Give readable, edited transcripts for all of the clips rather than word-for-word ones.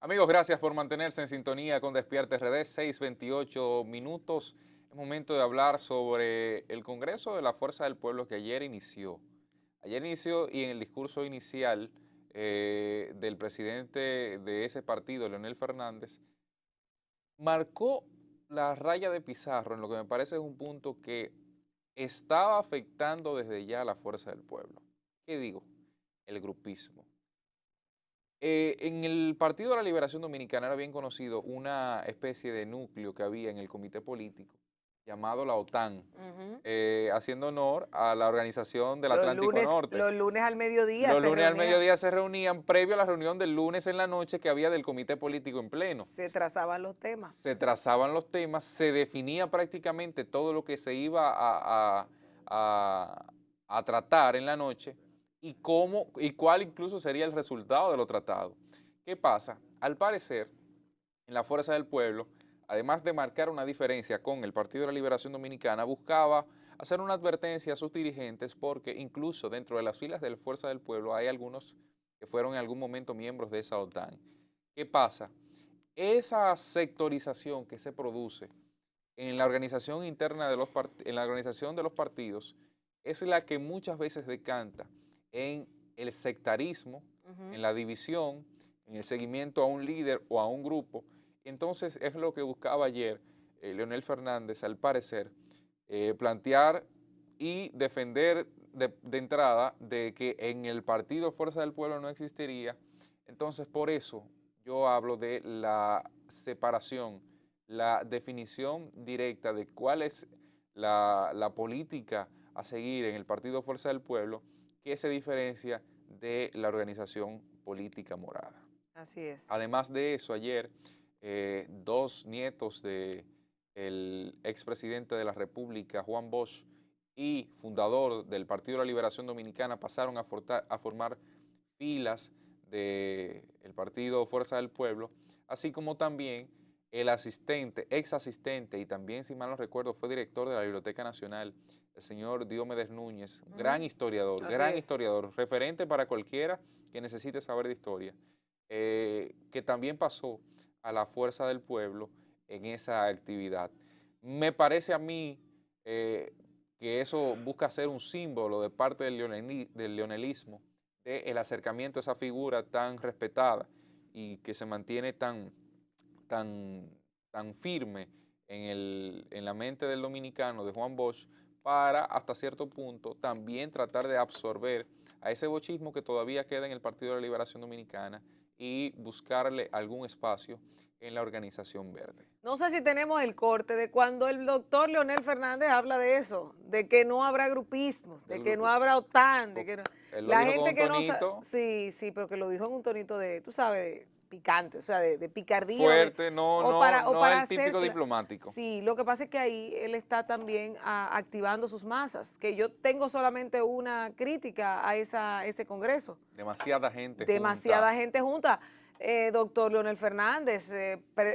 Amigos, gracias por mantenerse en sintonía con Despierta RD, 6:28 minutos. Es momento de hablar sobre el Congreso de la Fuerza del Pueblo que ayer inició. Ayer inició y en el discurso inicial del presidente de ese partido, Leonel Fernández, marcó la raya de pizarro en lo que me parece es un punto que estaba afectando desde ya a la Fuerza del Pueblo. ¿Qué digo? El grupismo. En el Partido de la Liberación Dominicana era bien conocido una especie de núcleo que había en el comité político llamado la OTAN, Ujú. haciendo honor a la Organización del Atlántico Norte. Los lunes al mediodía Los se lunes al reunían, mediodía se reunían previo a la reunión del lunes en la noche que había del comité político en pleno. se trazaban los temas. Se trazaban los temas, se definía prácticamente todo lo que se iba a tratar en la noche y cómo y cuál incluso sería el resultado de lo tratado. ¿Qué pasa? Al parecer, en la Fuerza del Pueblo, además de marcar una diferencia con el Partido de la Liberación Dominicana, buscaba hacer una advertencia a sus dirigentes porque incluso dentro de las filas de la Fuerza del Pueblo hay algunos que fueron en algún momento miembros de esa OTAN. ¿Qué pasa? Esa sectorización que se produce en la organización interna de en la organización de los partidos es la que muchas veces decanta en el sectarismo, Ujú. en la división, en el seguimiento a un líder o a un grupo. Entonces es lo que buscaba ayer Leonel Fernández, al parecer, plantear y defender de entrada de que en el partido Fuerza del Pueblo no existiría. Entonces por eso yo hablo de la separación, la definición directa de cuál es la política a seguir en el Partido Fuerza del Pueblo, que se diferencia de la organización política morada. Así es. Además de eso, ayer dos nietos del expresidente de la República, Juan Bosch, y fundador del Partido de la Liberación Dominicana, pasaron a formar filas del Partido Fuerza del Pueblo, así como también el asistente, ex asistente y también, si mal no recuerdo, fue director de la Biblioteca Nacional, el señor Diomedes Núñez, Ujú. Así gran es. historiador, referente para cualquiera que necesite saber de historia, que también pasó a la Fuerza del Pueblo en esa actividad. Me parece a mí que eso busca ser un símbolo de parte del leonelismo, del acercamiento a esa figura tan respetada y que se mantiene tan, tan firme en la mente del dominicano, de Juan Bosch, para hasta cierto punto también tratar de absorber a ese bochismo que todavía queda en el Partido de la Liberación Dominicana y buscarle algún espacio en la organización verde. No sé si tenemos el corte de cuando el doctor Leonel Fernández habla de eso, de que no habrá grupismos, de Del que no grupo, habrá OTAN, de que no. él lo La dijo con gente un que no sabe, tonito sí, sí, pero que lo dijo en un tonito de, tú sabes, de picante, o sea, de picardía fuerte, no, no, o no para el hacer, típico diplomático. sí, lo que pasa es que ahí él está también activando sus masas, que yo tengo solamente una crítica a ese congreso. Demasiada gente junta. Demasiada gente junta. Doctor Leonel Fernández,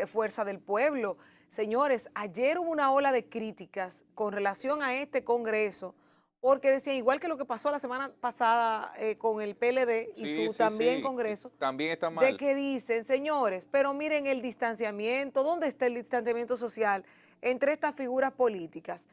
Fuerza del Pueblo. Señores, ayer hubo una ola de críticas con relación a este Congreso, porque decían, igual que lo que pasó la semana pasada con el PLD y Sí, su sí, también sí, Congreso, también está de mal. que dicen, señores, pero miren el distanciamiento, ¿dónde está el distanciamiento social entre estas figuras políticas?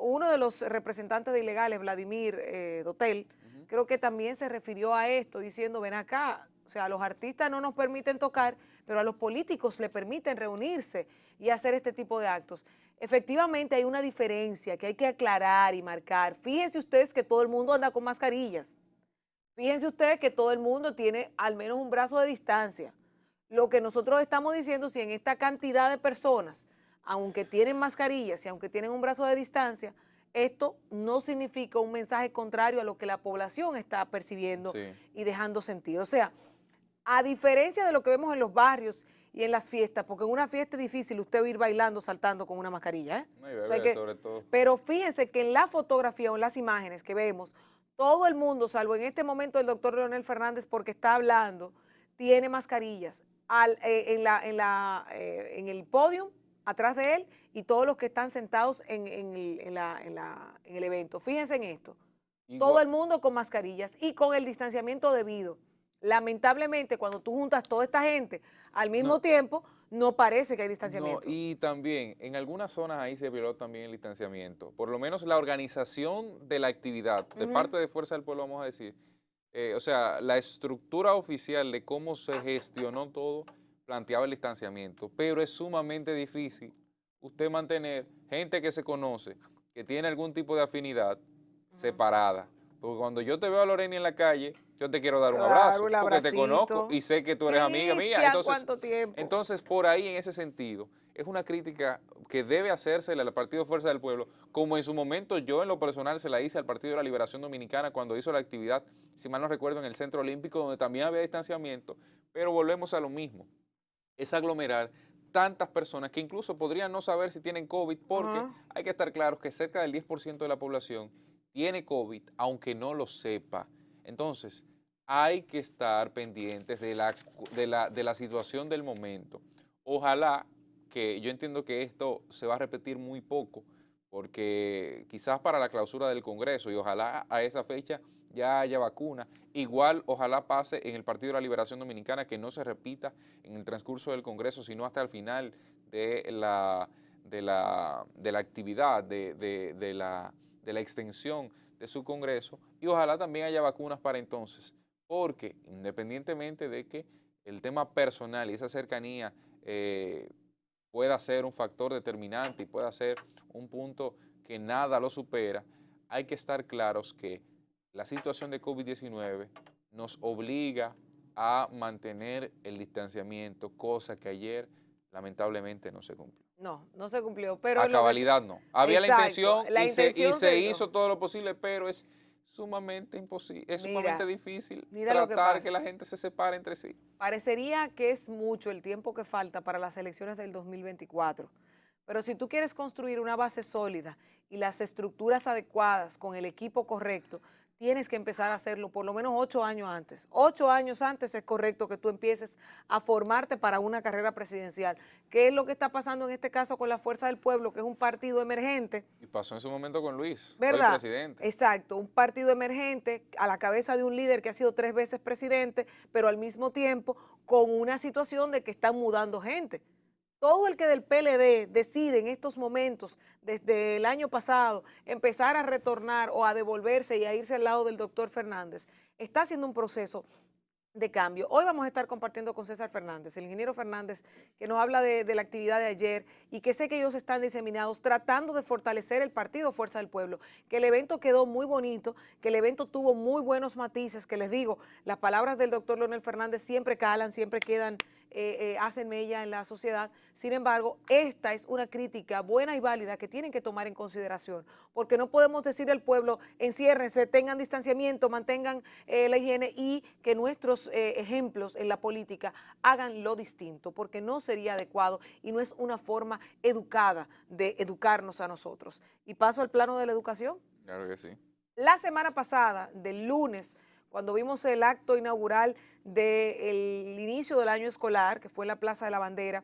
Uno de los representantes de ilegales, Vladimir Dotel, Ujú. creo que también se refirió a esto diciendo, ven acá, o sea, a los artistas no nos permiten tocar, pero a los políticos le permiten reunirse y hacer este tipo de actos. Efectivamente hay una diferencia que hay que aclarar y marcar. Fíjense ustedes que todo el mundo anda con mascarillas. Fíjense ustedes que todo el mundo tiene al menos un brazo de distancia. Lo que nosotros estamos diciendo, si en esta cantidad de personas, aunque tienen mascarillas y aunque tienen un brazo de distancia, esto no significa un mensaje contrario a lo que la población está percibiendo Sí. y dejando sentir. O sea, a diferencia de lo que vemos en los barrios y en las fiestas, porque en una fiesta es difícil usted ir bailando, saltando con una mascarilla, ¿eh? No, y O sea, bebé, sobre todo. pero fíjense que en la fotografía o en las imágenes que vemos, todo el mundo, salvo en este momento el doctor Leonel Fernández, porque está hablando, tiene mascarillas en el podio, atrás de él, y todos los que están sentados en el evento. Fíjense en esto, todo Igual, el mundo con mascarillas y con el distanciamiento debido. Lamentablemente, cuando tú juntas toda esta gente al mismo No, tiempo, no parece que hay no, distanciamiento. y también en algunas zonas ahí se violó también el distanciamiento. Por lo menos la organización de la actividad, de Ujú. parte de Fuerza del Pueblo, vamos a decir, o sea, la estructura oficial de cómo se gestionó todo planteaba el distanciamiento, pero es sumamente difícil usted mantener gente que se conoce, que tiene algún tipo de afinidad Ujú. separada. Porque cuando yo te veo a Lorena en la calle, yo te quiero dar un Claro, abrazo, el porque te conozco abracito. y sé que tú eres amiga mía. Cristian, ¿cuánto tiempo? Entonces por ahí en ese sentido, es una crítica que debe hacérsele al Partido Fuerza del Pueblo, como en su momento yo en lo personal se la hice al Partido de la Liberación Dominicana cuando hizo la actividad, si mal no recuerdo, en el Centro Olímpico, donde también había distanciamiento, pero volvemos a lo mismo, es aglomerar tantas personas que incluso podrían no saber si tienen COVID, porque Ajá. hay que estar claros que cerca del 10% de la población tiene COVID, aunque no lo sepa. Entonces, hay que estar pendientes de la situación del momento. Ojalá que yo entiendo que esto se va a repetir muy poco, porque quizás para la clausura del Congreso y ojalá a esa fecha ya haya vacuna. Igual ojalá pase en el Partido de la Liberación Dominicana, que no se repita en el transcurso del Congreso, sino hasta el final de la actividad, de la extensión de su Congreso. Y ojalá también haya vacunas para entonces, porque independientemente de que el tema personal y esa cercanía pueda ser un factor determinante y pueda ser un punto que nada lo supera, hay que estar claros que la situación de COVID-19 nos obliga a mantener el distanciamiento, cosa que ayer lamentablemente no se cumplió. No, no se cumplió, pero A lo que... cabalidad no. Había la Exacto, intención la y intención se se dio. hizo todo lo posible, pero es sumamente imposible, es sumamente Mira, difícil mira lo que tratar que pasa. la gente se separe entre sí. Parecería que es mucho el tiempo que falta para las elecciones del 2024, pero si tú quieres construir una base sólida y las estructuras adecuadas con el equipo correcto, tienes que empezar a hacerlo por lo menos 8 años antes. 8 años antes es correcto que tú empieces a formarte para una carrera presidencial. ¿Qué es lo que está pasando en este caso con la Fuerza del Pueblo, que es un partido emergente? Y pasó en su momento con Luis, hoy ¿Verdad? presidente. Exacto, un partido emergente a la cabeza de un líder que ha sido 3 veces presidente, pero al mismo tiempo con una situación de que están mudando gente. Todo el que del PLD decide en estos momentos, desde el año pasado, empezar a retornar o a devolverse y a irse al lado del doctor Fernández, está haciendo un proceso de cambio. Hoy vamos a estar compartiendo con César Fernández, el ingeniero Fernández, que nos habla de la actividad de ayer y que sé que ellos están diseminados tratando de fortalecer el partido Fuerza del Pueblo, que el evento quedó muy bonito, que el evento tuvo muy buenos matices, que les digo, las palabras del doctor Leonel Fernández siempre calan, siempre quedan, hacen mella en la sociedad. Sin embargo, esta es una crítica buena y válida que tienen que tomar en consideración, porque no podemos decir al pueblo, enciérrense, tengan distanciamiento, mantengan la higiene y que nuestros ejemplos en la política hagan lo distinto, porque no sería adecuado y no es una forma educada de educarnos a nosotros. Y paso al plano de la educación. Claro que sí. La semana pasada, del lunes, cuando vimos el acto inaugural del inicio del año escolar, que fue en la Plaza de la Bandera,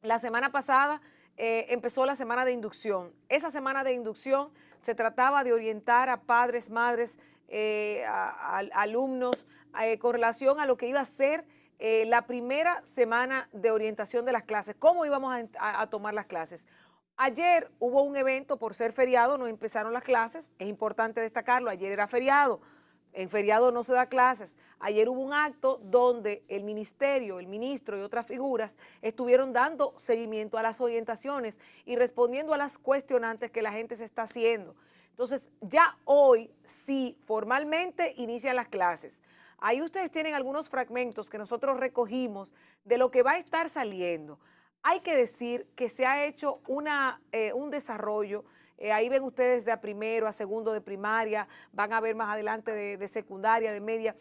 la semana pasada empezó la semana de inducción. Esa semana de inducción se trataba de orientar a padres, madres, alumnos, con relación a lo que iba a ser la primera semana de orientación de las clases, cómo íbamos a tomar las clases. Ayer hubo un evento por ser feriado, no empezaron las clases, es importante destacarlo, ayer era feriado, en feriado no se da clases. Ayer hubo un acto donde el ministerio, el ministro y otras figuras estuvieron dando seguimiento a las orientaciones y respondiendo a las cuestionantes que la gente se está haciendo. Entonces, ya hoy sí, formalmente inician las clases. Ahí ustedes tienen algunos fragmentos que nosotros recogimos de lo que va a estar saliendo. Hay que decir que se ha hecho un desarrollo, ahí ven ustedes de a primero, a segundo de primaria, van a ver más adelante de secundaria, de media,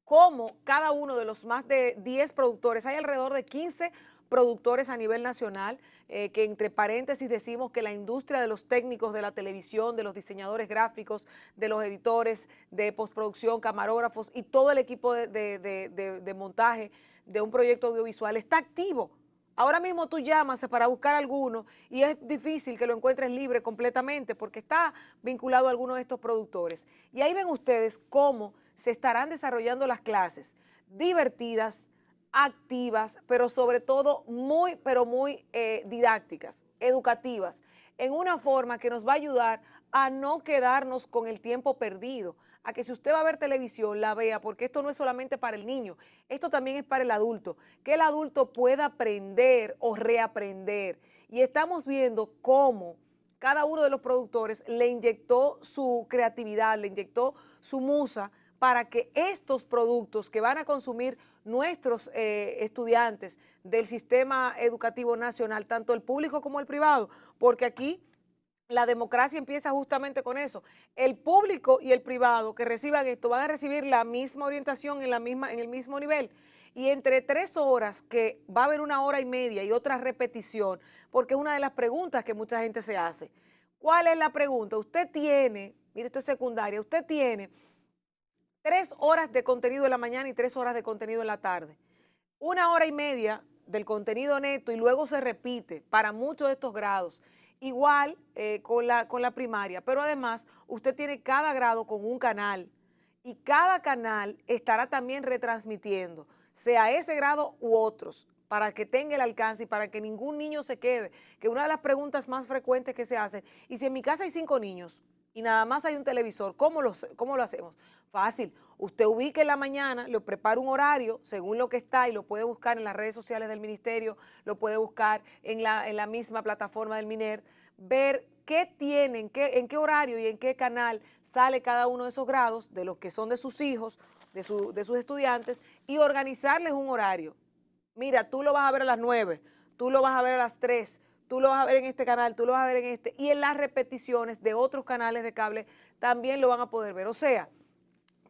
cómo cada uno de los más de 10 productores, hay alrededor de 15 productores a nivel nacional, que entre paréntesis decimos que la industria de los técnicos de la televisión, de los diseñadores gráficos, de los editores, de postproducción, camarógrafos y todo el equipo de montaje de un proyecto audiovisual está activo. Ahora mismo tú llamas para buscar alguno y es difícil que lo encuentres libre completamente porque está vinculado a alguno de estos productores. Y ahí ven ustedes cómo se estarán desarrollando las clases divertidas, activas, pero sobre todo muy, pero muy didácticas, educativas, en una forma que nos va a ayudar a no quedarnos con el tiempo perdido, a que si usted va a ver televisión, la vea, porque esto no es solamente para el niño, esto también es para el adulto, que el adulto pueda aprender o reaprender. Y estamos viendo cómo cada uno de los productores le inyectó su creatividad, le inyectó su musa para que estos productos que van a consumir nuestros estudiantes del sistema educativo nacional, tanto el público como el privado, porque aquí la democracia empieza justamente con eso. El público y el privado que reciban esto van a recibir la misma orientación en el mismo nivel. Y entre 3 horas, que va a haber 1 hora y media y otra repetición, porque es una de las preguntas que mucha gente se hace. ¿Cuál es la pregunta? Usted tiene, mire, esto es secundaria, usted tiene 3 horas de contenido en la mañana y 3 horas de contenido en la tarde. 1 hora y media del contenido neto y luego se repite para muchos de estos grados. Igual con la primaria, pero además usted tiene cada grado con un canal y cada canal estará también retransmitiendo, sea ese grado u otros, para que tenga el alcance y para que ningún niño se quede. Que una de las preguntas más frecuentes que se hacen, y si en mi casa hay 5 niños y nada más hay un televisor, ¿cómo lo hacemos? Fácil, usted ubique en la mañana, le prepara un horario según lo que está y lo puede buscar en las redes sociales del ministerio, lo puede buscar en la misma plataforma del MINER, ver qué tienen, en qué horario y en qué canal sale cada uno de esos grados, de los que son de sus hijos, de sus estudiantes, y organizarles un horario. Mira, tú lo vas a ver a las 9, tú lo vas a ver a las 3, tú lo vas a ver en este canal, tú lo vas a ver en este, y en las repeticiones de otros canales de cable también lo van a poder ver. O sea,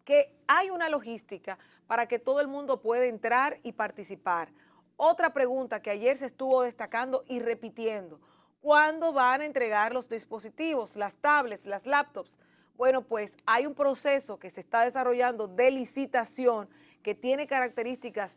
que hay una logística para que todo el mundo pueda entrar y participar. Otra pregunta que ayer se estuvo destacando y repitiendo, ¿cuándo van a entregar los dispositivos, las tablets, las laptops? Bueno, pues hay un proceso que se está desarrollando de licitación que tiene características,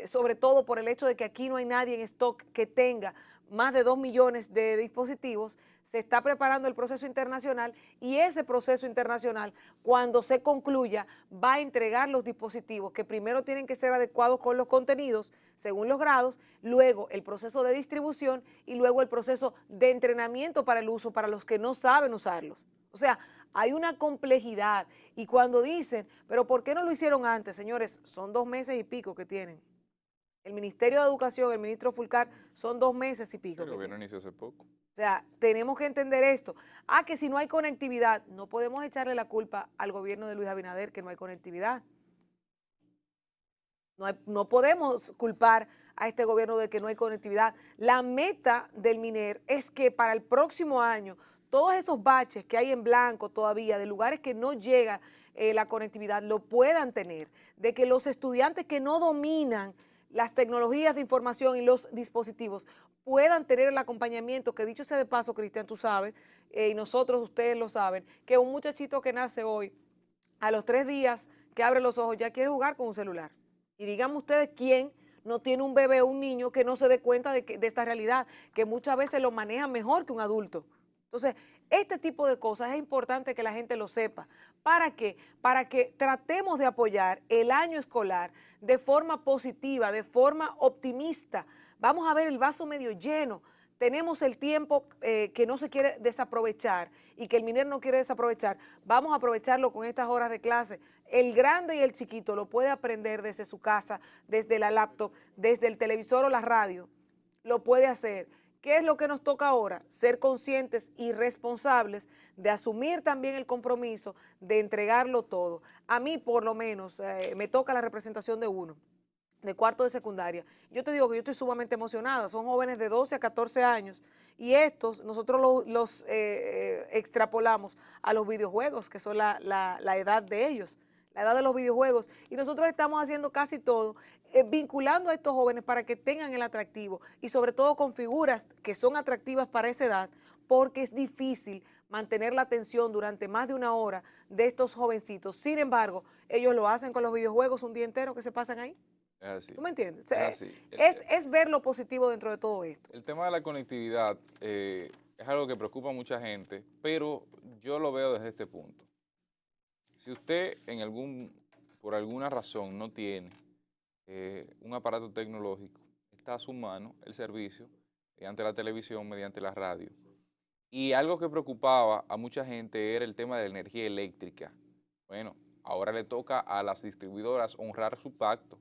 sobre todo por el hecho de que aquí no hay nadie en stock que tenga más de 2 millones de dispositivos. Se está preparando el proceso internacional y ese proceso internacional, cuando se concluya, va a entregar los dispositivos que primero tienen que ser adecuados con los contenidos según los grados, luego el proceso de distribución y luego el proceso de entrenamiento para el uso para los que no saben usarlos. O sea, hay una complejidad y cuando dicen, pero ¿por qué no lo hicieron antes? Señores, son 2 meses y pico que tienen. El Ministerio de Educación, el ministro Fulcar, son 2 meses y pico. El gobierno inició hace poco. O sea, tenemos que entender esto. Que si no hay conectividad, no podemos echarle la culpa al gobierno de Luis Abinader que no hay conectividad. No podemos culpar a este gobierno de que no hay conectividad. La meta del MINER es que para el próximo año, todos esos baches que hay en blanco todavía, de lugares que no llega la conectividad, lo puedan tener. De que los estudiantes que no dominan las tecnologías de información y los dispositivos puedan tener el acompañamiento, que dicho sea de paso, Cristian, tú sabes, y nosotros, ustedes lo saben, que un muchachito que nace hoy, a los 3 días que abre los ojos, ya quiere jugar con un celular. Y díganme ustedes quién no tiene un bebé o un niño que no se dé cuenta de esta realidad, que muchas veces lo maneja mejor que un adulto. Entonces, este tipo de cosas es importante que la gente lo sepa. ¿Para qué? Para que tratemos de apoyar el año escolar de forma positiva, de forma optimista. Vamos a ver el vaso medio lleno. Tenemos el tiempo que no se quiere desaprovechar y que el MINER no quiere desaprovechar. Vamos a aprovecharlo con estas horas de clase. El grande y el chiquito lo puede aprender desde su casa, desde la laptop, desde el televisor o la radio. Lo puede hacer. ¿Qué es lo que nos toca ahora? Ser conscientes y responsables de asumir también el compromiso de entregarlo todo. A mí, por lo menos, me toca la representación de uno, de cuarto de secundaria. Yo te digo que yo estoy sumamente emocionada. Son jóvenes de 12 a 14 años y estos nosotros los extrapolamos a los videojuegos, que son la edad de ellos, la edad de los videojuegos. Y nosotros estamos haciendo casi todo, vinculando a estos jóvenes para que tengan el atractivo y sobre todo con figuras que son atractivas para esa edad, porque es difícil mantener la atención durante más de 1 hora de estos jovencitos. Sin embargo, ellos lo hacen con los videojuegos un día entero que se pasan ahí. Es así. ¿Tú me entiendes? Es así. Es ver lo positivo dentro de todo esto. El tema de la conectividad es algo que preocupa a mucha gente, pero yo lo veo desde este punto. Si usted por alguna razón no tiene un aparato tecnológico, está a su mano el servicio mediante la televisión, mediante la radio. Y algo que preocupaba a mucha gente era el tema de la energía eléctrica. Bueno, ahora le toca a las distribuidoras honrar su pacto,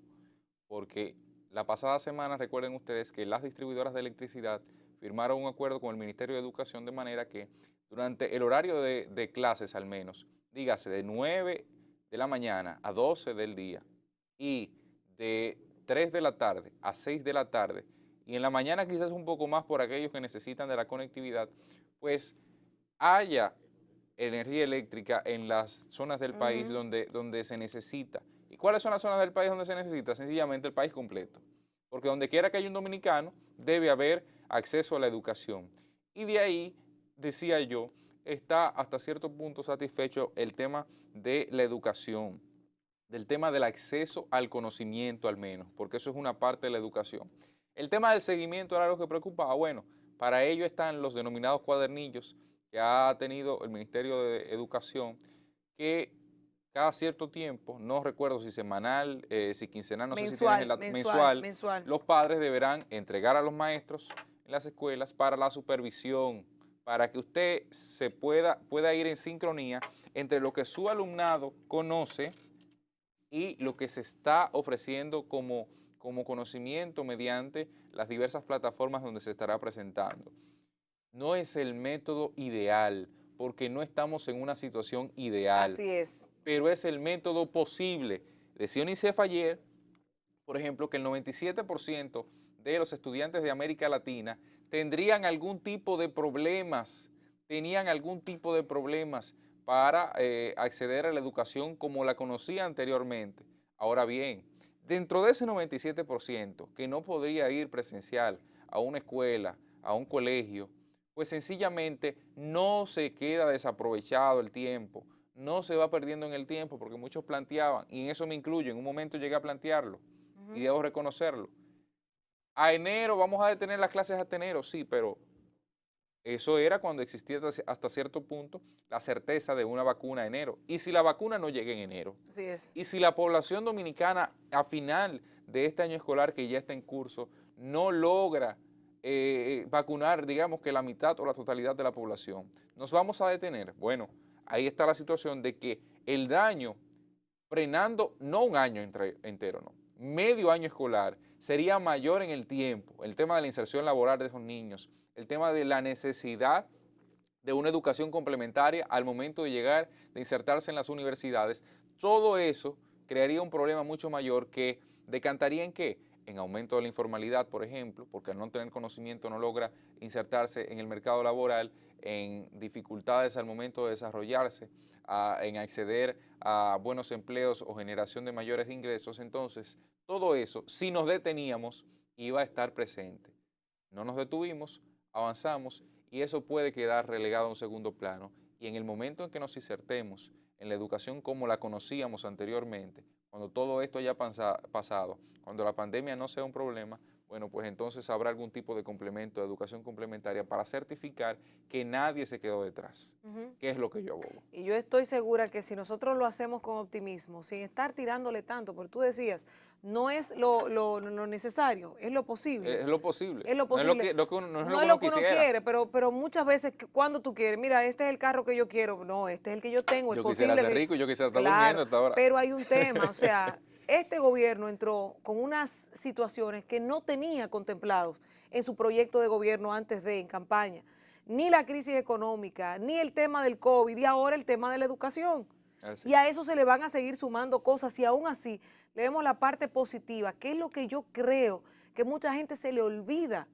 porque la pasada semana recuerden ustedes que las distribuidoras de electricidad firmaron un acuerdo con el Ministerio de Educación de manera que durante el horario de clases al menos, dígase de 9 de la mañana a 12 del día y de 3 de la tarde a 6 de la tarde, y en la mañana quizás un poco más por aquellos que necesitan de la conectividad, pues haya energía eléctrica en las zonas del país Ujú. donde se necesita. ¿Y cuáles son las zonas del país donde se necesita? Sencillamente el país completo. Porque donde quiera que haya un dominicano, debe haber acceso a la educación. Y de ahí, decía yo, está hasta cierto punto satisfecho el tema de la educación, del tema del acceso al conocimiento al menos, porque eso es una parte de la educación. El tema del seguimiento era algo que preocupaba. Bueno, para ello están los denominados cuadernillos que ha tenido el Ministerio de Educación, que cada cierto tiempo, no recuerdo si semanal, si quincenal, no sé si tienes Mensual, mensual, mensual, mensual. los padres deberán entregar a los maestros en las escuelas para la supervisión, para que usted pueda ir en sincronía entre lo que su alumnado conoce y lo que se está ofreciendo como conocimiento mediante las diversas plataformas donde se estará presentando. No es el método ideal, porque no estamos en una situación ideal, Así es. pero es el método posible. Decía UNICEF ayer, por ejemplo, que el 97% de los estudiantes de América Latina tendrían algún tipo de problemas, tenían algún tipo de problemas para acceder a la educación como la conocía anteriormente. Ahora bien, dentro de ese 97% que no podría ir presencial a una escuela, a un colegio, pues sencillamente no se queda desaprovechado el tiempo, no se va perdiendo en el tiempo, porque muchos planteaban, y en eso me incluyo, en un momento llegué a plantearlo, y Ujú. debo reconocerlo. A enero, vamos a detener las clases hasta enero, sí, pero eso era cuando existía hasta cierto punto la certeza de una vacuna en enero. ¿Y si la vacuna no llega en enero? Así es. ¿Y si la población dominicana a final de este año escolar que ya está en curso no logra vacunar, digamos que la mitad o la totalidad de la población? ¿Nos vamos a detener? Bueno, ahí está la situación de que el daño, frenando no un año entero, no, medio año escolar, sería mayor en el tiempo. El tema de la inserción laboral de esos niños, el tema de la necesidad de una educación complementaria al momento de llegar, de insertarse en las universidades, todo eso crearía un problema mucho mayor que decantaría en qué, en aumento de la informalidad, por ejemplo, porque al no tener conocimiento no logra insertarse en el mercado laboral, en dificultades al momento de desarrollarse, en acceder a buenos empleos o generación de mayores ingresos. Entonces, todo eso, si nos deteníamos, iba a estar presente. No nos detuvimos, avanzamos y eso puede quedar relegado a un segundo plano. Y en el momento en que nos insertemos en la educación como la conocíamos anteriormente, cuando todo esto haya pasado, cuando la pandemia no sea un problema, bueno, pues entonces habrá algún tipo de complemento, de educación complementaria para certificar que nadie se quedó detrás, Ujú. que es lo que yo abogo. Y yo estoy segura que si nosotros lo hacemos con optimismo, sin estar tirándole tanto, porque tú decías, no es lo necesario, es lo posible. Es lo posible, Es lo no es lo posible. no es lo No que es uno lo que uno quisiera. quiere, pero muchas veces cuando tú quieres, mira, este es el carro que yo quiero, no, este es el que yo tengo, es Yo quisiera posible ser que, rico y yo quisiera estar durmiendo claro, hasta ahora. pero hay un tema, o sea, este gobierno entró con unas situaciones que no tenía contemplados en su proyecto de gobierno antes de, en campaña, ni la crisis económica, ni el tema del COVID y ahora el tema de la educación. Así. Y a eso se le van a seguir sumando cosas y aún así le vemos la parte positiva, que es lo que yo creo que mucha gente se le olvida.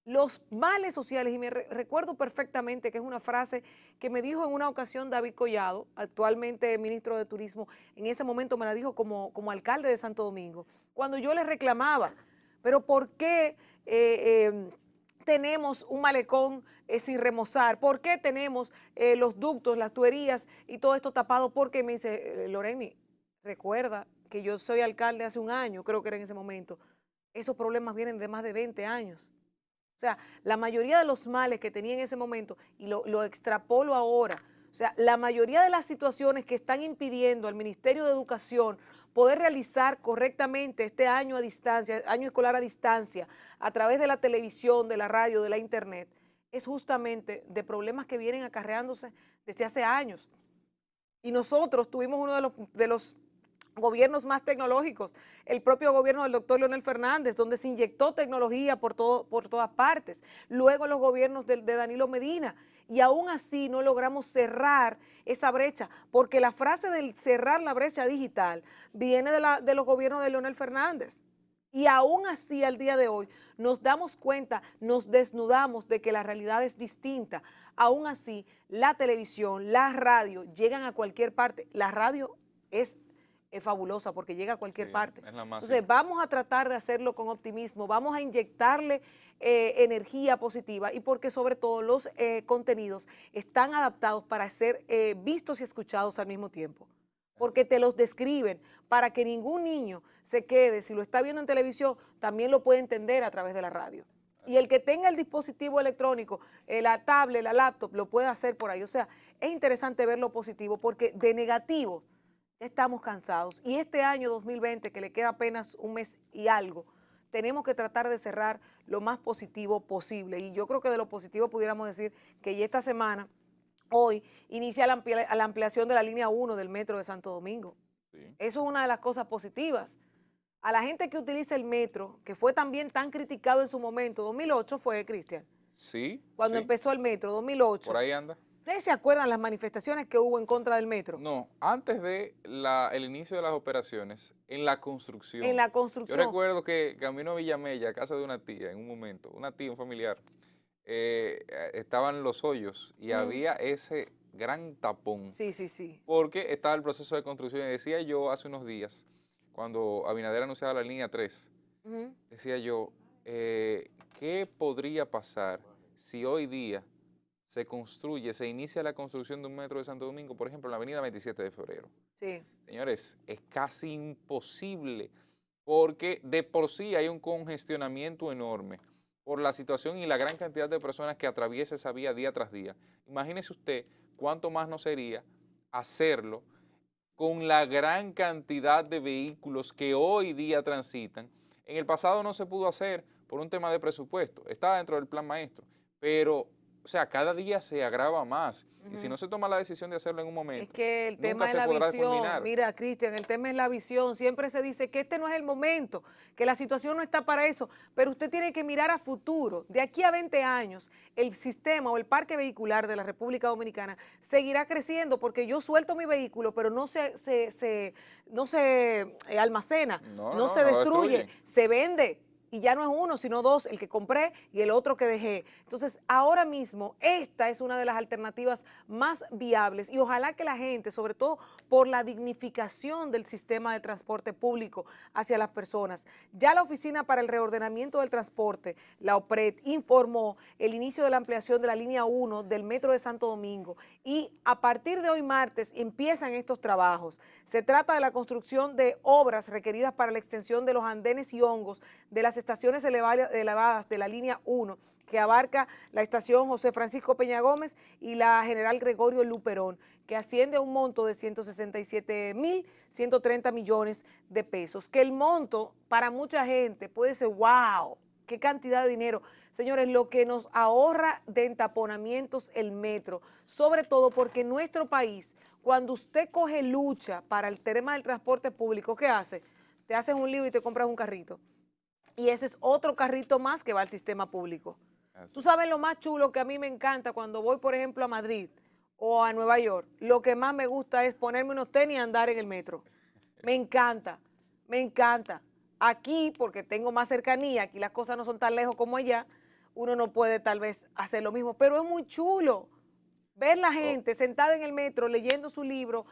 Los males sociales, y me recuerdo perfectamente que es una frase que me dijo en una ocasión David Collado, actualmente ministro de Turismo, en ese momento me la dijo como alcalde de Santo Domingo, cuando yo le reclamaba, pero ¿por qué tenemos un malecón sin remozar? ¿Por qué tenemos los ductos, las tuberías y todo esto tapado? Porque me dice, Loreni, recuerda que yo soy alcalde hace un año, creo que era en ese momento, esos problemas vienen de más de 20 años. O sea, la mayoría de los males que tenía en ese momento, y lo extrapolo ahora, O sea, la mayoría de las situaciones que están impidiendo al Ministerio de Educación poder realizar correctamente este año a distancia, año escolar a distancia, a través de la televisión, de la radio, de la internet, es justamente de problemas que vienen acarreándose desde hace años. Y nosotros tuvimos uno de los gobiernos más tecnológicos, el propio gobierno del doctor Leonel Fernández, donde se inyectó tecnología por todas partes, luego los gobiernos de Danilo Medina, y aún así no logramos cerrar esa brecha, porque la frase del cerrar la brecha digital viene de los gobiernos de Leonel Fernández. Y aún así, al día de hoy, nos damos cuenta, nos desnudamos de que la realidad es distinta. Aún así, la televisión, la radio llegan a cualquier parte. La radio es fabulosa porque llega a cualquier Sí, parte. es la más Entonces, vamos a tratar de hacerlo con optimismo, vamos a inyectarle energía positiva y porque sobre todo los contenidos están adaptados para ser vistos y escuchados al mismo tiempo. Porque te los describen para que ningún niño se quede, si lo está viendo en televisión, también lo puede entender a través de la radio. Y el que tenga el dispositivo electrónico, la tablet, la laptop, lo puede hacer por ahí. O sea, es interesante ver lo positivo porque de negativo ya estamos cansados. Y este año 2020, que le queda apenas un mes y algo, tenemos que tratar de cerrar lo más positivo posible. Y yo creo que de lo positivo pudiéramos decir que ya esta semana, hoy, inicia la ampliación de la línea 1 del metro de Santo Domingo. sí. Eso es una de las cosas positivas. A la gente que utiliza el metro, que fue también tan criticado en su momento, 2008 fue, Cristian, Sí, cuando sí, empezó el metro, por 2008. ahí anda. ¿Ustedes se acuerdan las manifestaciones que hubo en contra del metro? No, antes de el inicio de las operaciones, en la En construcción. la Yo construcción. recuerdo que camino a Villamella, a casa de una tía, en un momento, una tía, un familiar, estaban los hoyos y Ujú. había ese gran tapón, Sí, sí, sí. porque estaba el proceso de construcción. Y decía yo hace unos días, cuando Abinader anunciaba la línea 3, Ujú. decía yo, ¿qué podría pasar si hoy día se inicia la construcción de un metro de Santo Domingo, por ejemplo, en la avenida 27 de febrero? Sí. Señores, es casi imposible porque de por sí hay un congestionamiento enorme por la situación y la gran cantidad de personas que atraviesa esa vía día tras día. Imagínese usted cuánto más no sería hacerlo con la gran cantidad de vehículos que hoy día transitan. En el pasado no se pudo hacer por un tema de presupuesto, estaba dentro del plan maestro, pero, o sea, cada día se agrava más y si Ujú. no se toma la decisión de hacerlo en un Es momento, que el tema nunca es se la podrá visión. culminar. Mira, Cristian, el tema es la visión. Siempre se dice que este no es el momento, que la situación no está para eso, pero usted tiene que mirar a futuro. De aquí a 20 años, el sistema o el parque vehicular de la República Dominicana seguirá creciendo porque yo suelto mi vehículo, pero no se almacena, No, no, no no, se no lo destruye, destruyen. se vende. Y ya no es uno, sino dos, el que compré y el otro que dejé. Entonces, ahora mismo, esta es una de las alternativas más viables y ojalá que la gente, sobre todo por la dignificación del sistema de transporte público hacia las personas. Ya la Oficina para el Reordenamiento del Transporte, la OPRED, informó el inicio de la ampliación de la línea 1 del Metro de Santo Domingo y a partir de hoy martes empiezan estos trabajos. Se trata de la construcción de obras requeridas para la extensión de los andenes y hongos de las estaciones elevadas de la línea 1, que abarca la estación José Francisco Peña Gómez y la General Gregorio Luperón, que asciende a un monto de 167.130 millones de pesos. Que el monto para mucha gente puede ser, wow, qué cantidad de dinero. Señores, lo que nos ahorra de entaponamientos el metro, sobre todo porque en nuestro país, cuando usted coge lucha para el tema del transporte público, ¿qué hace? Te haces un lío y te compras un carrito. Y ese es otro carrito más que va al sistema público. Así. Tú sabes lo más chulo que a mí me encanta cuando voy, por ejemplo, a Madrid o a Nueva York. Lo que más me gusta es ponerme unos tenis y andar en el metro. Me encanta, me encanta. Aquí, porque tengo más cercanía, aquí las cosas no son tan lejos como allá, uno no puede tal vez hacer lo mismo, pero es muy chulo ver la Oh, gente sentada en el metro leyendo su libro,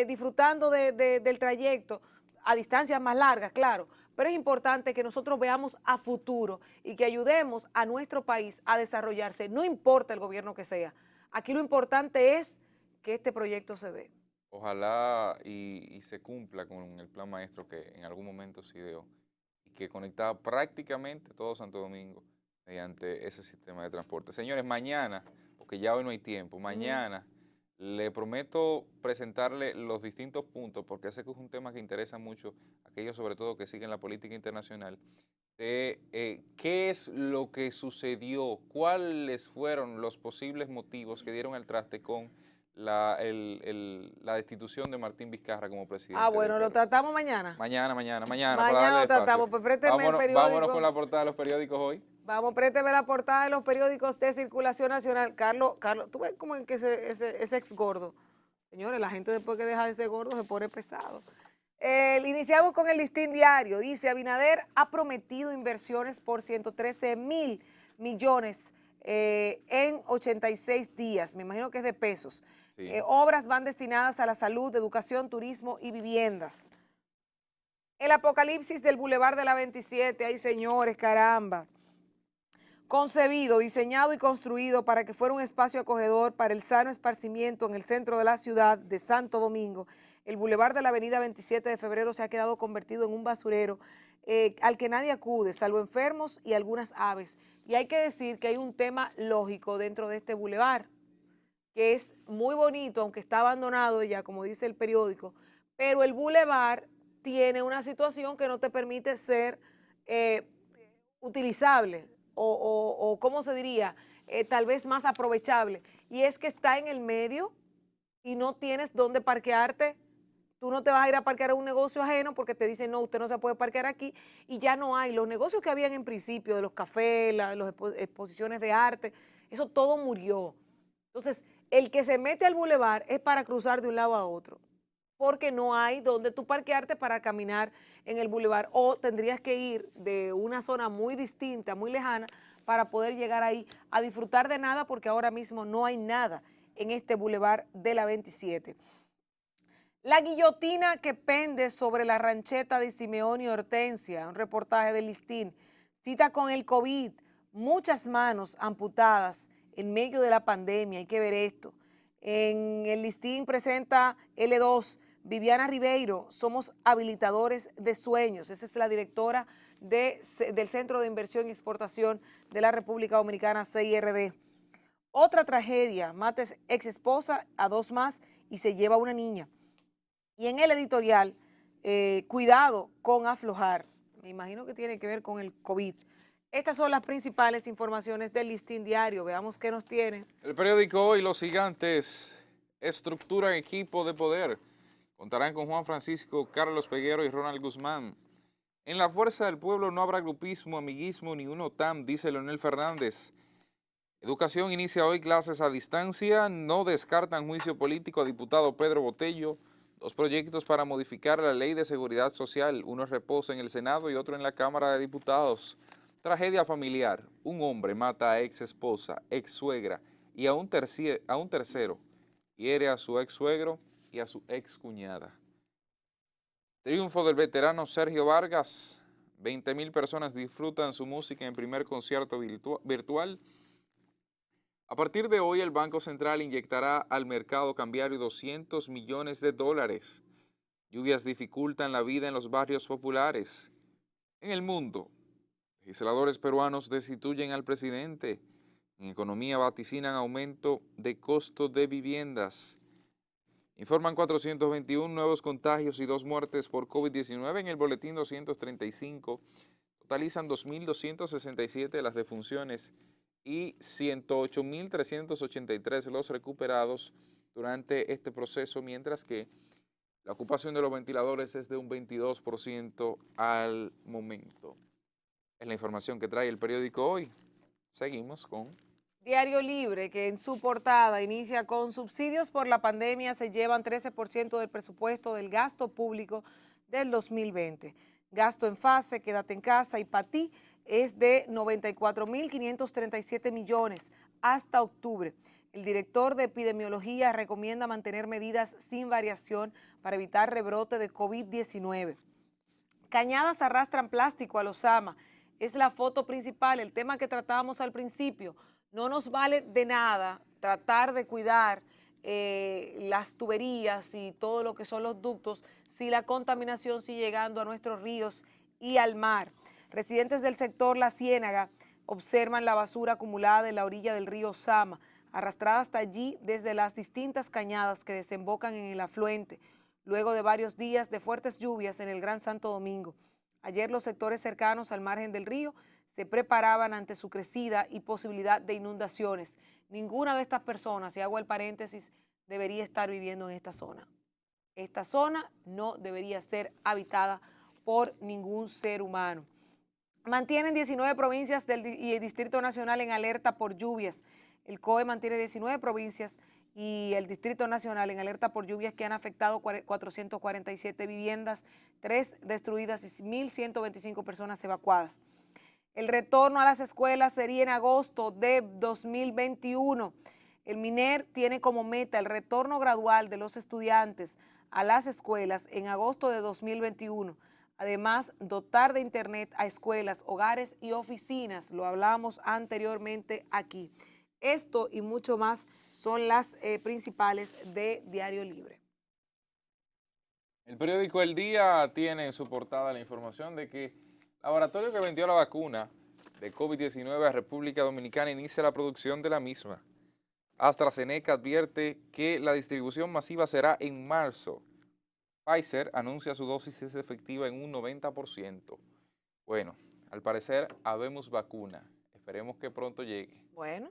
disfrutando del trayecto, a distancias más largas, claro, pero es importante que nosotros veamos a futuro y que ayudemos a nuestro país a desarrollarse, no importa el gobierno que sea. Aquí lo importante es que este proyecto se dé. ojalá y se cumpla con el plan maestro que en algún momento se ideó y que conectaba prácticamente todo Santo Domingo mediante ese sistema de transporte. Señores, mañana, porque ya hoy no hay tiempo, Ujú. mañana Le prometo presentarle los distintos puntos, porque sé que es un tema que interesa mucho a aquellos sobre todo que siguen la política internacional, de qué es lo que sucedió, cuáles fueron los posibles motivos que dieron al traste con la destitución de Martín Vizcarra como Ah, presidente del bueno, lo Perú. tratamos mañana. Mañana, para Mañana darle lo espacio. tratamos. Pues présteme el Vámonos con periódico. la portada de los periódicos hoy. Vamos, présteme la portada de los periódicos de circulación nacional. Carlos, tú ves como en que ese ex gordo. Señores, la gente después que deja de ser gordo se pone pesado. Iniciamos con el Listín Diario. Dice, Abinader ha prometido inversiones por 113.000 millones en 86 días. Me imagino que es de pesos. Sí. Obras van destinadas a la salud, educación, turismo y viviendas. El apocalipsis del Boulevard de la 27. Ay, señores, caramba. Concebido, diseñado y construido para que fuera un espacio acogedor para el sano esparcimiento en el centro de la ciudad de Santo Domingo, el Boulevard de la avenida 27 de febrero se ha quedado convertido en un basurero al que nadie acude, salvo enfermos y algunas aves. Y hay que decir que hay un tema lógico dentro de este boulevard, que es muy bonito, aunque está abandonado ya, como dice el periódico, pero el boulevard tiene una situación que no te permite ser utilizable o ¿cómo se diría? Tal vez más aprovechable. Y es que está en el medio y no tienes dónde parquearte. Tú no te vas a ir a parquear a un negocio ajeno porque te dicen, no, usted no se puede parquear aquí, y ya no hay. Los negocios que habían en principio, de los cafés, las exposiciones de arte, eso todo murió. Entonces, el que se mete al bulevar es para cruzar de un lado a otro, porque no hay donde tú parquearte para caminar en el bulevar, o tendrías que ir de una zona muy distinta, muy lejana, para poder llegar ahí a disfrutar de nada, porque ahora mismo no hay nada en este bulevar de la 27. La guillotina que pende sobre la rancheta de Simeón y Hortensia, un reportaje del Listín, cita con el COVID, muchas manos amputadas en medio de la pandemia, hay que ver esto. En el Listín presenta L2, Viviana Ribeiro, somos habilitadores de sueños, esa es la directora del Centro de Inversión y Exportación de la República Dominicana, CIRD. Otra tragedia, mata ex esposa a dos más y se lleva a una niña. Y en el editorial, cuidado con aflojar. Me imagino que tiene que ver con el COVID. Estas son las principales informaciones del Listín Diario. Veamos qué nos tiene. El periódico Hoy, Los Gigantes estructuran equipo de poder. Contarán con Juan Francisco, Carlos Peguero y Ronald Guzmán. En la fuerza del pueblo no habrá grupismo, amiguismo ni un OTAN, dice Leonel Fernández. Educación inicia hoy clases a distancia. No descartan juicio político a diputado Pedro Botello. Dos proyectos para modificar la ley de seguridad social. Uno reposa en el Senado y otro en la Cámara de Diputados. Tragedia familiar. Un hombre mata a ex esposa, ex suegra y a un tercero. Hiere a su ex suegro y a su ex cuñada. Triunfo del veterano Sergio Vargas. 20.000 personas disfrutan su música en primer concierto virtual. A partir de hoy, el Banco Central inyectará al mercado cambiario 200 millones de dólares. Lluvias dificultan la vida en los barrios populares. En el mundo, legisladores peruanos destituyen al presidente. En economía vaticinan aumento de costo de viviendas. Informan 421 nuevos contagios y 2 muertes por COVID-19 en el boletín 235. Totalizan 2.267 las defunciones y 108.383 los recuperados durante este proceso, mientras que la ocupación de los ventiladores es de un 22% al momento. Es la información que trae el periódico Hoy. Seguimos con Diario Libre, que en su portada inicia con subsidios por la pandemia se llevan 13% del presupuesto del gasto público del 2020. Gasto en fase, quédate en casa y para ti es de 94.537 millones hasta octubre. El director de epidemiología recomienda mantener medidas sin variación para evitar rebrote de COVID-19. Cañadas arrastran plástico a los Sama. Es la foto principal, el tema que tratábamos al principio. No nos vale de nada tratar de cuidar las tuberías y todo lo que son los ductos si la contaminación sigue llegando a nuestros ríos y al mar. Residentes del sector La Ciénaga observan la basura acumulada en la orilla del río Sama. arrastrada hasta allí desde las distintas cañadas que desembocan en el afluente, luego de varios días de fuertes lluvias en el Gran Santo Domingo. Ayer los sectores cercanos al margen del río se preparaban ante su crecida y posibilidad de inundaciones. Ninguna de estas personas, y hago el paréntesis, debería estar viviendo en esta zona. Esta zona no debería ser habitada por ningún ser humano. Mantienen 19 provincias y el Distrito Nacional en alerta por lluvias. El COE mantiene 19 provincias y el Distrito Nacional en alerta por lluvias que han afectado 447 viviendas, 3 destruidas y 1.125 personas evacuadas. El retorno a las escuelas sería en agosto de 2021. El MINER tiene como meta el retorno gradual de los estudiantes a las escuelas en agosto de 2021. Además, dotar de internet a escuelas, hogares y oficinas. Lo hablamos anteriormente aquí. Esto y mucho más son las principales de Diario Libre. El periódico El Día tiene en su portada la información de que el laboratorio que vendió la vacuna de COVID-19 a República Dominicana inicia la producción de la misma. AstraZeneca advierte que la distribución masiva será en marzo. Pfizer anuncia su dosis es efectiva en un 90%. Bueno, al parecer habemos vacuna. Esperemos que pronto llegue. Bueno.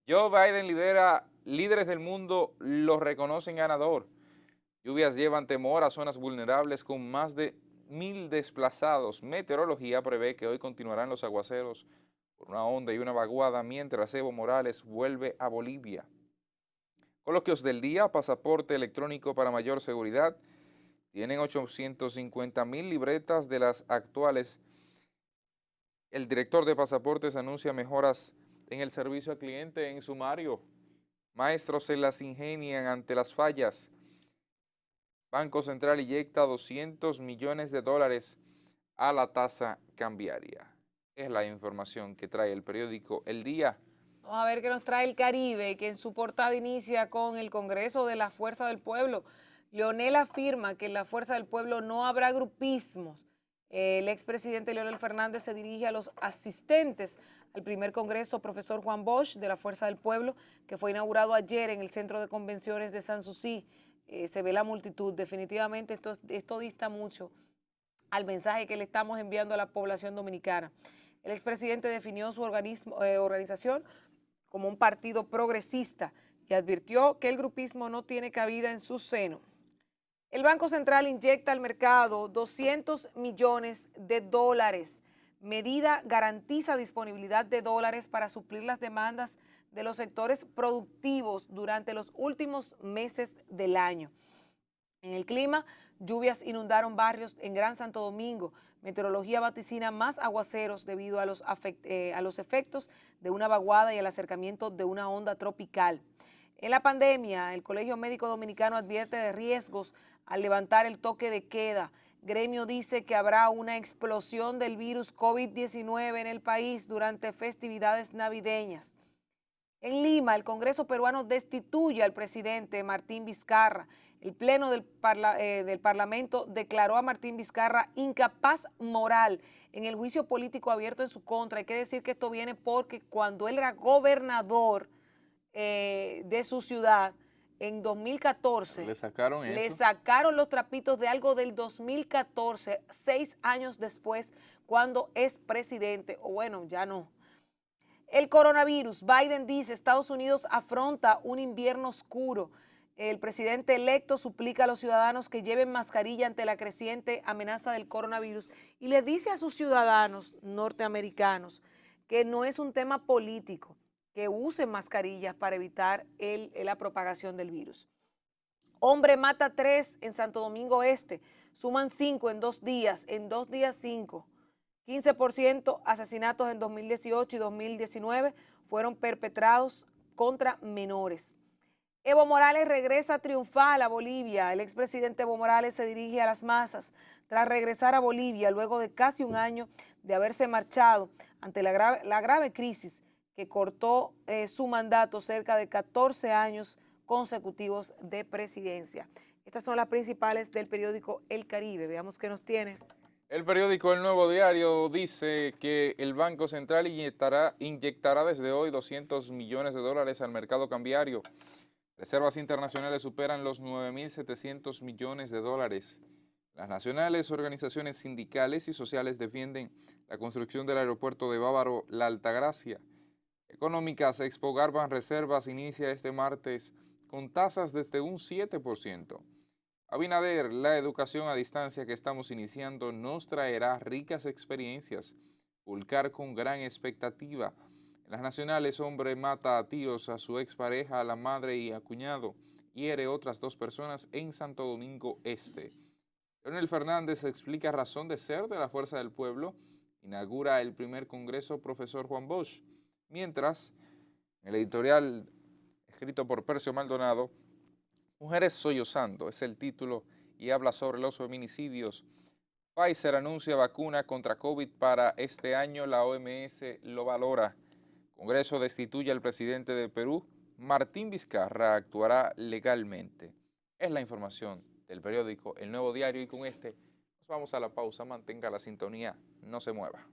Joe Biden lidera, líderes del mundo lo reconocen ganador. Lluvias llevan temor a zonas vulnerables con más de 1.000 desplazados. Meteorología prevé que hoy continuarán los aguaceros por una onda y una vaguada mientras Evo Morales vuelve a Bolivia. Coloquios del día, pasaporte electrónico para mayor seguridad. Tienen 850.000 libretas de las actuales. El director de pasaportes anuncia mejoras en el servicio al cliente en sumario. Maestros se las ingenian ante las fallas. Banco Central inyecta 200 millones de dólares a la tasa cambiaria. Es la información que trae el periódico El Día. Vamos a ver qué nos trae El Caribe, que en su portada inicia con el Congreso de la Fuerza del Pueblo. Leonel afirma que en la Fuerza del Pueblo no habrá grupismos. El expresidente Leonel Fernández se dirige a los asistentes al primer Congreso Profesor Juan Bosch de la Fuerza del Pueblo, que fue inaugurado ayer en el Centro de Convenciones de Sanssouci. Se ve la multitud. Definitivamente esto dista mucho al mensaje que le estamos enviando a la población dominicana. El expresidente definió su organización como un partido progresista y advirtió que el grupismo no tiene cabida en su seno. El Banco Central inyecta al mercado 200 millones de dólares. Medida garantiza disponibilidad de dólares para suplir las demandas de los sectores productivos durante los últimos meses del año. En el clima, lluvias inundaron barrios en Gran Santo Domingo. Meteorología vaticina más aguaceros debido a los efectos de una vaguada y el acercamiento de una onda tropical. En la pandemia, el Colegio Médico Dominicano advierte de riesgos al levantar el toque de queda. Gremio dice que habrá una explosión del virus COVID-19 en el país durante festividades navideñas. En Lima, el Congreso peruano destituye al presidente Martín Vizcarra. El Pleno del Parlamento declaró a Martín Vizcarra incapaz moral en el juicio político abierto en su contra. Hay que decir que esto viene porque cuando él era gobernador de su ciudad, en 2014, le sacaron los trapitos de algo del 2014, 6 años después, cuando es presidente, o bueno, ya no. El coronavirus, Biden dice, Estados Unidos afronta un invierno oscuro. El presidente electo suplica a los ciudadanos que lleven mascarilla ante la creciente amenaza del coronavirus y le dice a sus ciudadanos norteamericanos que no es un tema político, que usen mascarillas para evitar la propagación del virus. Hombre mata 3 en Santo Domingo Este, suman 5 en 2 días, 5. 15% asesinatos en 2018 y 2019 fueron perpetrados contra menores. Evo Morales regresa triunfal a Bolivia. El expresidente Evo Morales se dirige a las masas tras regresar a Bolivia luego de casi un año de haberse marchado ante la grave crisis que cortó su mandato, cerca de 14 años consecutivos de presidencia. Estas son las principales del periódico El Caribe. Veamos qué nos tiene. El periódico El Nuevo Diario dice que el Banco Central inyectará desde hoy 200 millones de dólares al mercado cambiario. Reservas internacionales superan los 9.700 millones de dólares. Las nacionales, organizaciones sindicales y sociales defienden la construcción del aeropuerto de Bávaro La Altagracia. Económicas, Expo Garban Reservas inicia este martes con tasas desde un 7%. Abinader, la educación a distancia que estamos iniciando nos traerá ricas experiencias. Fulcar con gran expectativa. En las nacionales, hombre mata a tiros a su expareja, a la madre y a cuñado. Hiere otras 2 personas en Santo Domingo Este. Leonel Fernández explica razón de ser de la Fuerza del Pueblo. Inaugura el primer congreso profesor Juan Bosch. Mientras, en el editorial escrito por Percio Maldonado, Mujeres sollozando es el título y habla sobre los feminicidios. Pfizer anuncia vacuna contra COVID para este año, la OMS lo valora. Congreso destituye al presidente de Perú, Martín Vizcarra actuará legalmente. Es la información del periódico El Nuevo Diario y con este nos vamos a la pausa. Mantenga la sintonía, no se mueva.